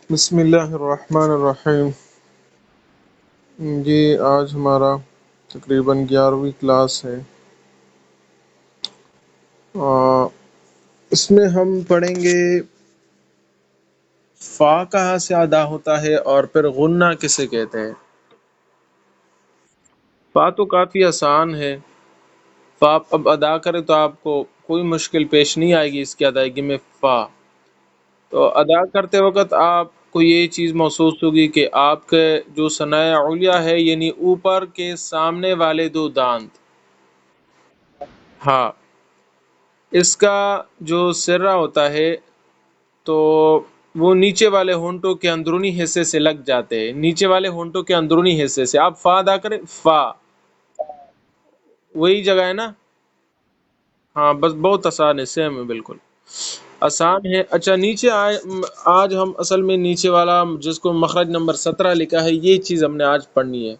بسم اللہ الرحمن الرحیم۔ جی آج ہمارا تقریباً 11ویں کلاس ہے۔ اس میں ہم پڑھیں گے فا کہاں سے ادا ہوتا ہے اور پھر غنہ کسے کہتے ہیں۔ فا تو کافی آسان ہے، فا اب ادا کرے تو آپ کو کوئی مشکل پیش نہیں آئے گی اس کی ادائیگی میں۔ فا تو ادا کرتے وقت آپ کو یہ چیز محسوس ہوگی کہ آپ کے جو ثناء علیا ہے، یعنی اوپر کے سامنے والے دو دانت، ہاں، اس کا جو سرہ ہوتا ہے تو وہ نیچے والے ہونٹوں کے اندرونی حصے سے لگ جاتے ہیں، نیچے والے ہونٹوں کے اندرونی حصے سے۔ آپ فا ادا کریں، فا وہی جگہ ہے نا، ہاں بس بہت آسان ہے، سیم ہے، بالکل آسان ہے۔ اچھا نیچے آج ہم اصل میں نیچے والا جس کو مخرج نمبر 17 لکھا ہے، یہ چیز ہم نے آج پڑھنی ہے۔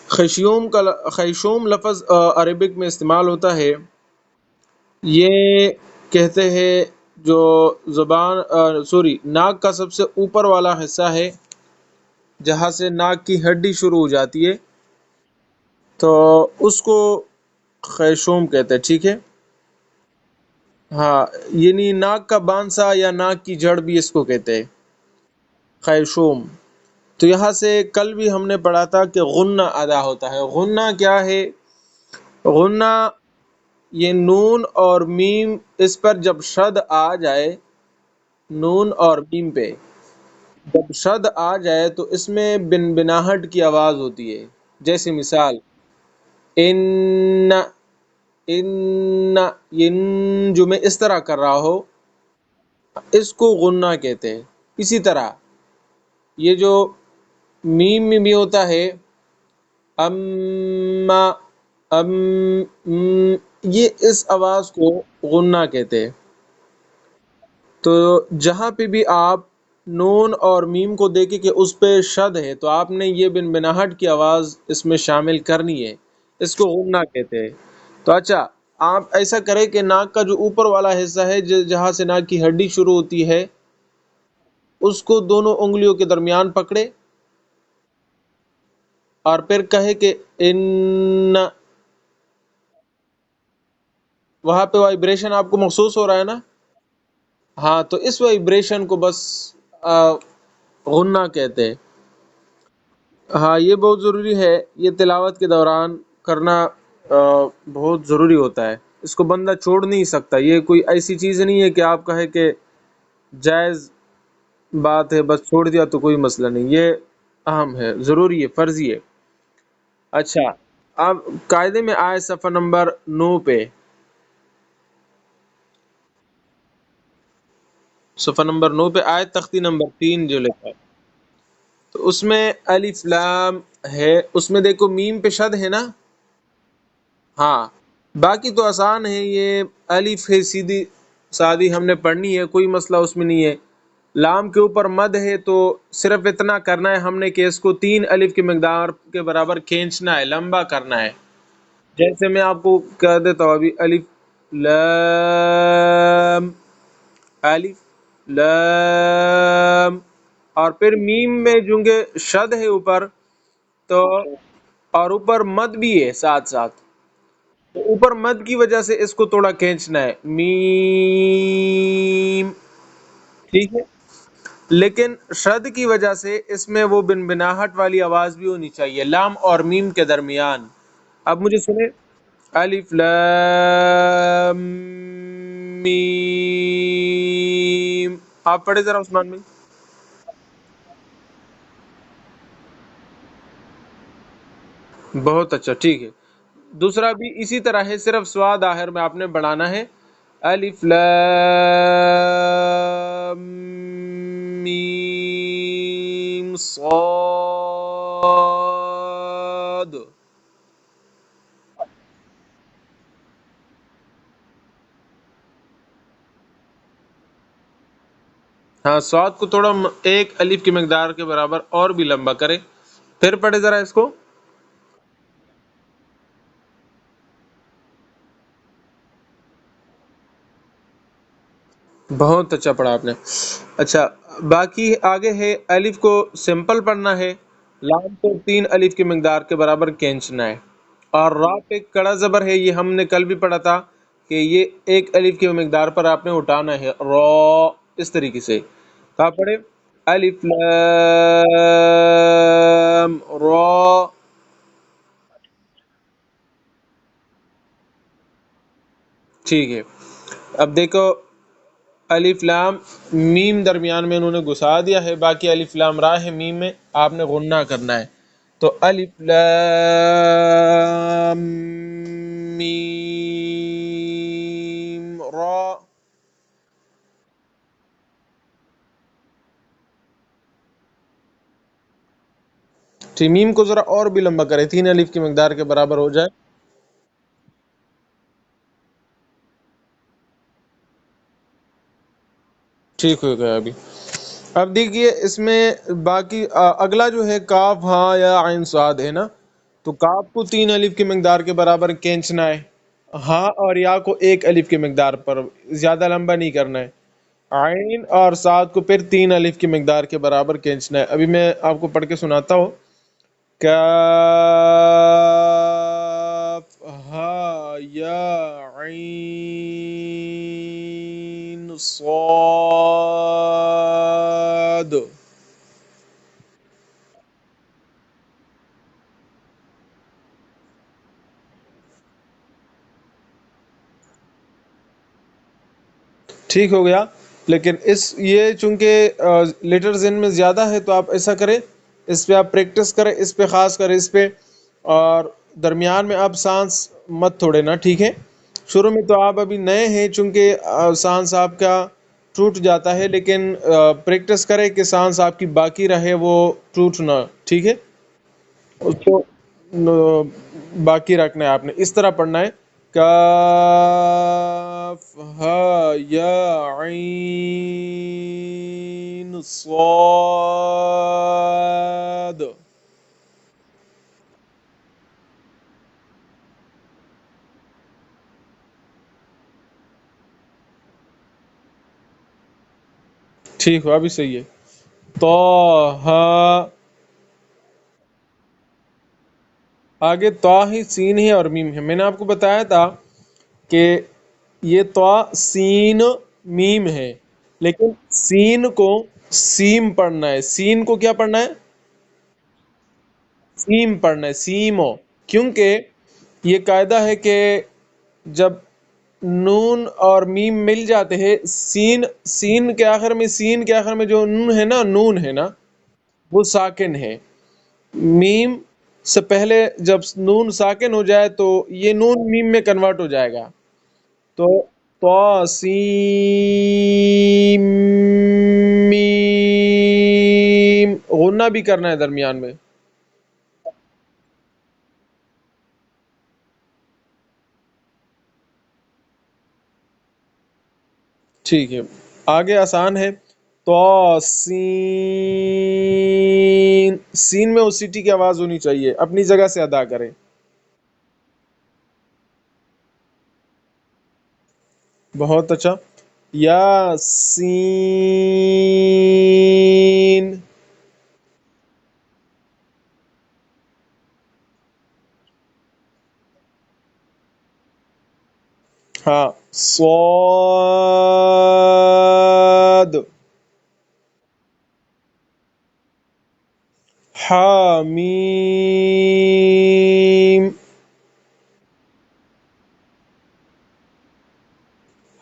خیشوم لفظ عربک میں استعمال ہوتا ہے، یہ کہتے ہیں جو زبان ناک کا سب سے اوپر والا حصہ ہے، جہاں سے ناک کی ہڈی شروع ہو جاتی ہے، تو اس کو خیشوم کہتے ہیں، ٹھیک ہے۔ ہاں، یعنی ناک کا بانسا یا ناک کی جڑ بھی اس کو کہتے ہیں، خیشوم۔ تو یہاں سے کل بھی ہم نے پڑھا تھا کہ غنہ ادا ہوتا ہے۔ غنہ کیا ہے؟ غنہ یہ نون اور میم، اس پر جب شد آ جائے، نون اور میم پہ جب شد آ جائے تو اس میں بن بناہٹ کی آواز ہوتی ہے۔ جیسے مثال ان، ان، ین، جو میں اس طرح کر رہا ہو، اس کو غنہ کہتے ہیں۔ اسی طرح یہ جو میم میں بھی ہوتا ہے، اما، ام، یہ اس آواز کو غنہ کہتے ہیں۔ تو جہاں پہ بھی آپ نون اور میم کو دیکھیں کہ اس پہ شد ہے، تو آپ نے یہ بن بناہٹ کی آواز اس میں شامل کرنی ہے، اس کو غنہ کہتے ہیں۔ تو اچھا آپ ایسا کریں کہ ناک کا جو اوپر والا حصہ ہے، جہاں سے ناک کی ہڈی شروع ہوتی ہے، اس کو دونوں انگلیوں کے درمیان پکڑے اور پھر کہے کہ ان، وہاں پہ وائبریشن آپ کو محسوس ہو رہا ہے نا؟ ہاں، تو اس وائبریشن کو بس غنہ کہتے ہیں۔ ہاں یہ بہت ضروری ہے، یہ تلاوت کے دوران کرنا بہت ضروری ہوتا ہے، اس کو بندہ چھوڑ نہیں سکتا۔ یہ کوئی ایسی چیز نہیں ہے کہ آپ کہے کہ جائز بات ہے بس چھوڑ دیا تو کوئی مسئلہ نہیں، یہ اہم ہے، ضروری ہے، فرضی ہے۔ اچھا اب قاعدے میں آئے صفحہ نمبر 9 پہ، صفحہ نمبر 9 پہ آئے تختی نمبر 3 جو لکھا ہے، تو اس میں الف لام ہے، اس میں دیکھو میم پہ شد ہے نا، ہاں باقی تو آسان ہے، یہ الف ہے سیدھی سادی ہم نے پڑھنی ہے، کوئی مسئلہ اس میں نہیں ہے۔ لام کے اوپر مد ہے تو صرف اتنا کرنا ہے ہم نے کہ اس کو 3 الف کی مقدار کے برابر کھینچنا ہے، لمبا کرنا ہے۔ جیسے میں آپ کو کہہ دیتا ہوں ابھی، الف لام، الف لام، اور پھر میم میں چونکہ شد ہے اوپر، تو اور اوپر مد بھی ہے ساتھ ساتھ، تو اوپر مد کی وجہ سے اس کو تھوڑا کھینچنا ہے، میم، ٹھیک ہے۔ لیکن شد کی وجہ سے اس میں وہ بن بناہٹ والی آواز بھی ہونی چاہیے لام اور میم کے درمیان۔ اب مجھے سنیں، الف لام میم، آپ پڑھے ذرا عثمان میں۔ بہت اچھا، ٹھیک ہے۔ دوسرا بھی اسی طرح ہے، صرف سواد آخر میں آپ نے بڑھانا ہے، الف لام میم صاد۔ ہاں سواد کو تھوڑا ایک الف کی مقدار کے برابر اور بھی لمبا کرے، پھر پڑھے ذرا اس کو۔ بہت اچھا پڑھا آپ نے. اچھا، باقی آگے ہے الف کو سمپل پڑھنا ہے، لام کو 3 الف کی مقدار کے برابر کھینچنا ہے، اور را پہ کڑا زبر ہے، یہ ہم نے کل بھی پڑھا تھا کہ یہ 1 الف کی مقدار پر آپ نے اٹھانا ہے را، اس طریقے سے. تو آپ پڑھے الف لام را. ٹھیک ہے، اب دیکھو الف لام میم درمیان میں انہوں نے گھسا دیا ہے، باقی الف لام را ہے، میم میں آپ نے غنہ کرنا ہے. تو الف لام میم را. ٹھیک، میم کو ذرا اور بھی لمبا کرے، 3 الف کی مقدار کے برابر ہو جائے. ٹھیک ہو گیا ابھی. اب دیکھیے اس میں باقی اگلا جو ہے کاف ہاں یا عین صاد ہے نا، تو کاف کو 3 الف کی مقدار کے برابر کھینچنا ہے، ہاں اور یا کو 1 الف کی مقدار پر، زیادہ لمبا نہیں کرنا ہے. عین اور صاد کو پھر 3 الف کی مقدار کے برابر کھینچنا ہے. ابھی میں آپ کو پڑھ کے سناتا ہوں. کاف ہا یا عین صاد. ٹھیک ہو گیا. لیکن یہ چونکہ لیٹرز ان میں زیادہ ہے تو آپ ایسا کریں، اس پہ آپ پریکٹس کریں، اس پہ خاص کریں، اس پہ. اور درمیان میں آپ سانس مت توڑے نا، ٹھیک ہے. شروع میں تو آپ ابھی نئے ہیں، چونکہ سانس آپ کا ٹوٹ جاتا ہے، لیکن پریکٹس کریں کہ سانس آپ کی باقی رہے، وہ ٹوٹ نہ، ٹھیک ہے. اس کو باقی رکھنا ہے، آپ نے اس طرح پڑھنا ہے. کاف ہا یا عین صاد. ٹھیک ہوا، ابھی صحیح ہے. تو ہا، آگے تو ہی سین ہے اور میم ہے. میں نے آپ کو بتایا تھا کہ یہ تو سین میم ہے، لیکن سین کو سیم پڑھنا ہے. سین کو کیا پڑھنا ہے؟ سیم پڑھنا ہے، سیمو. کیونکہ یہ قاعدہ ہے کہ جب نون اور میم مل جاتے ہیں، سین کے آخر میں جو نون ہے نا، وہ ساکن ہے. میم سے پہلے جب نون ساکن ہو جائے تو یہ نون میم میں کنورٹ ہو جائے گا. تو سین میم غنہ بھی کرنا ہے درمیان میں. ٹھیک ہے، آگے آسان ہے. تو سین، سین میں اس سٹی کی آواز ہونی چاہیے، اپنی جگہ سے ادا کریں. بہت اچھا. یا سین. ہاں، صاد. حامیم.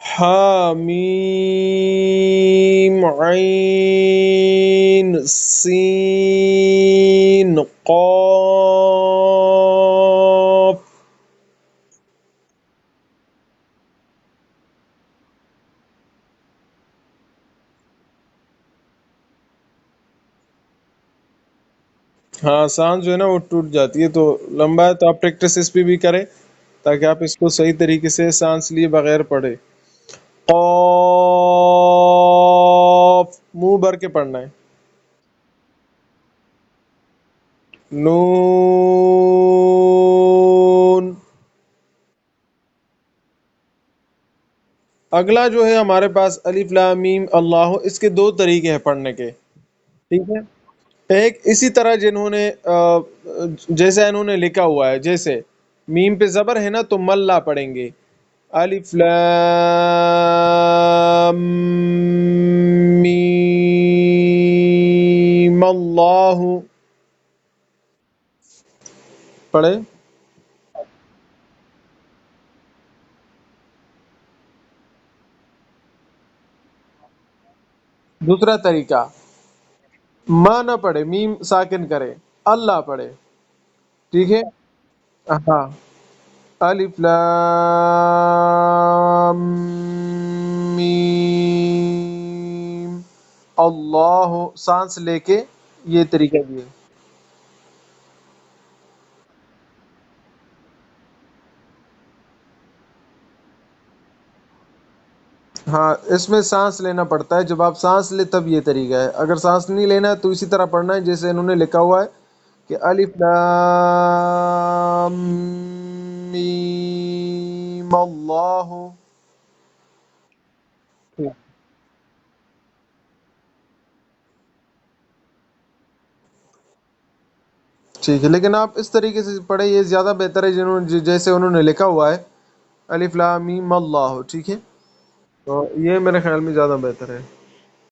حامیم عین سین قاف. ہاں، سانس جو ہے نا وہ ٹوٹ جاتی ہے، تو لمبا ہے تو آپ پریکٹس اس پہ بھی کریں تاکہ آپ اس کو صحیح طریقے سے سانس لیے بغیر پڑھے. قاف، منہ بھر کے پڑھنا ہے. نون. اگلا جو ہے ہمارے پاس الف لام میم اللہ، اس کے دو طریقے ہیں پڑھنے کے، ٹھیک ہے۔ ایک اسی طرح جنہوں نے جیسے انہوں نے لکھا ہوا ہے، جیسے میم پہ زبر ہے نا تو ملا پڑھیں گے، الف لام میم اللہ، پڑھے۔ دوسرا طریقہ، ماں نہ پڑھے، میم ساکن کرے، اللہ پڑھے، ٹھیک ہے۔ ہاں، الف لام میم اللہ، سانس لے کے، یہ طریقہ بھی ہے۔ ہاں، اس میں سانس لینا پڑتا ہے، جب آپ سانس لے تب یہ طریقہ ہے، اگر سانس نہیں لینا ہے تو اسی طرح پڑھنا ہے جیسے انہوں نے لکھا ہوا ہے کہ الف لام میم اللہ۔ ٹھیک ہے، لیکن آپ اس طریقے سے پڑھیں، یہ زیادہ بہتر ہے جیسے انہوں نے لکھا ہوا ہے الف لام میم اللہ، ٹھیک ہے، تو یہ میرے خیال میں زیادہ بہتر ہے۔